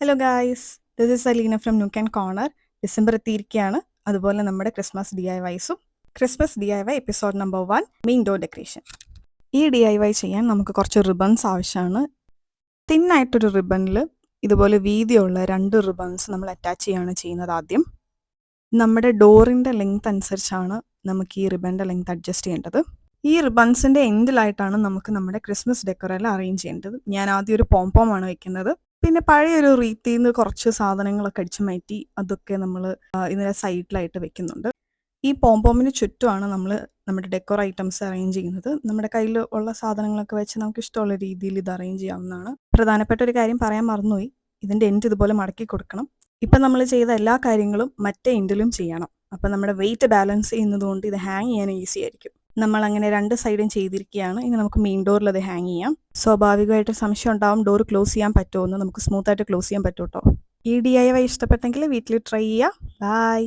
Hello guys, this is Aleena from nook and corner. December എത്തിയിരിക്കുകയാണ്. അതുപോലെ നമ്മുടെ ക്രിസ്മസ് ഡി ഐ വൈസും. Christmas D I Y episode number 1, main door decoration. ഈ D I Y ചെയ്യാൻ നമുക്ക് കുറച്ച് റിബൺസ് ആവശ്യമാണ്. തിന്നായിട്ടൊരു റിബണിൽ ഇതുപോലെ വീതിയുള്ള 2 റിബൺസ് നമ്മൾ അറ്റാച്ച് ചെയ്യുകയാണ് ചെയ്യുന്നത്. ആദ്യം നമ്മുടെ ഡോറിൻ്റെ ലെങ്ത് അനുസരിച്ചാണ് നമുക്ക് ഈ റിബണിൻ്റെ ലെങ്ത് അഡ്ജസ്റ്റ് ചെയ്യേണ്ടത്. ഈ റിബൺസിൻ്റെ എൻഡിലായിട്ടാണ് നമുക്ക് നമ്മുടെ ക്രിസ്മസ് ഡെക്കറെല്ലാം അറേഞ്ച് ചെയ്യേണ്ടത്. ഞാൻ ആദ്യം ഒരു പോംപോമാണ് വെക്കുന്നത്. പിന്നെ പഴയൊരു റീത്തിൽ നിന്ന് കുറച്ച് സാധനങ്ങളൊക്കെ അടിച്ചു മാറ്റി അതൊക്കെ നമ്മൾ ഇതിൻ്റെ സൈഡിലായിട്ട് വെക്കുന്നുണ്ട്. ഈ പോംപോമിന് ചുറ്റുമാണ് നമ്മൾ നമ്മുടെ ഡെക്കോർ ഐറ്റംസ് അറേഞ്ച് ചെയ്യുന്നത്. നമ്മുടെ കയ്യിൽ ഉള്ള സാധനങ്ങളൊക്കെ വെച്ച് നമുക്ക് ഇഷ്ടമുള്ള രീതിയിൽ ഇത് അറേഞ്ച് ചെയ്യാവുന്നതാണ്. പ്രധാനപ്പെട്ട ഒരു കാര്യം പറയാൻ മറന്നുപോയി, ഇതിൻ്റെ എൻഡ് ഇതുപോലെ മടക്കി കൊടുക്കണം. ഇപ്പം നമ്മൾ ചെയ്ത എല്ലാ കാര്യങ്ങളും മറ്റേ എൻഡിലും ചെയ്യണം. അപ്പം നമ്മുടെ വെയിറ്റ് ബാലൻസ് ചെയ്യുന്നതുകൊണ്ട് ഇത് ഹാങ് ചെയ്യാൻ ഈസി ആയിരിക്കും. നമ്മൾ അങ്ങനെ 2 സൈഡും ചെയ്തിരിക്കുകയാണ്. ഇനി നമുക്ക് മെയിൻ ഡോറിൽ അത് ഹാങ് ചെയ്യാം. സ്വാഭാവികമായിട്ട് സംശയം ഉണ്ടാവും, ഡോർ ക്ലോസ് ചെയ്യാൻ പറ്റുമോ എന്ന്. നമുക്ക് സ്മൂത്തായിട്ട് ക്ലോസ് ചെയ്യാൻ പറ്റും കേട്ടോ. ഈ DIY ഇഷ്ടപ്പെട്ടെങ്കിൽ വീട്ടിൽ ട്രൈ ചെയ്യുക. ബൈ.